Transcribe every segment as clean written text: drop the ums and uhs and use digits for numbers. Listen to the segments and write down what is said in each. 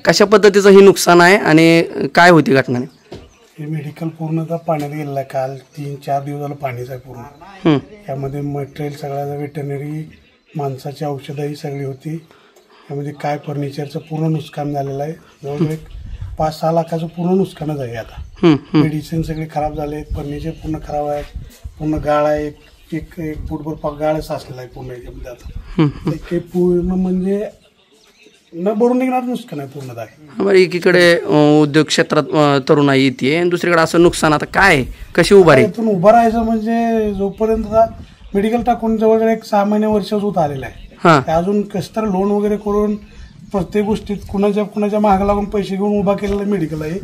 कशा पद्धतीचं हे नुकसान आहे आणि काय होती घटना? हे मेडिकल पूर्णतः पाण्यात गेलेलं आहे. काल 3-4 दिवस झालं पाणीच आहे पूर्ण. यामध्ये मटेरियल सगळ्या वेटरनरी माणसाची औषधंही सगळी होती. यामध्ये काय फर्निचरचं पूर्ण नुकसान झालेलं आहे. जवळजवळ 5-6 लाखाचं पूर्ण नुकसानच आहे. आता मेडिसिन सगळे खराब झाले, फर्निचर पूर्ण खराब आहे, पूर्ण गाळ आहे, एक फूटभर गाळ साचलेला आहे पूर्ण याच्यामध्ये. आता ते पूर्ण म्हणजे न भरून निघणार नुकसान आहे पूर्ण. बरं, एकीकडे उद्योग क्षेत्रात तरुणाई येते आणि दुसरीकडे असं नुकसान. आता काय कशी उभा इथून उभं राहायचं म्हणजे जोपर्यंत मेडिकल टाकून जवळजवळ 6 महिने वर्ष होत आलेलं आहे. अजून कसं तर लोन वगैरे करून प्रत्येक गोष्टीत कुणाच्या महाग लागून पैसे घेऊन उभा केलेलं मेडिकल आहे.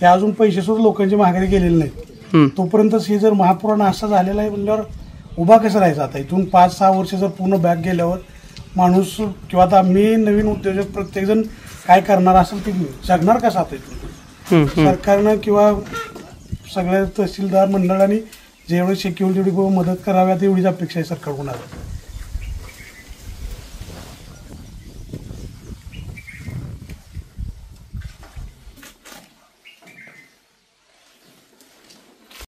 हे अजून पैसे सुद्धा लोकांच्या माघारी गेलेले नाहीत. तोपर्यंत हे जर महापुराण असं झालेलं आहे म्हणल्यावर उभा कसं राहायचं? आता इथून 5-6 वर्ष जर पूर्ण बॅक गेल्यावर माणूस किंवा आता मी नवीन उद्योजक प्रत्येकजण काय करणार असेल ते जगणार कसं? आता इथून सरकारनं किंवा सगळ्या तहसीलदार मंडळांनी जेवढी शक्य होईल तेवढी मदत कराव्यात एवढीच अपेक्षा आहे सरकारकडून.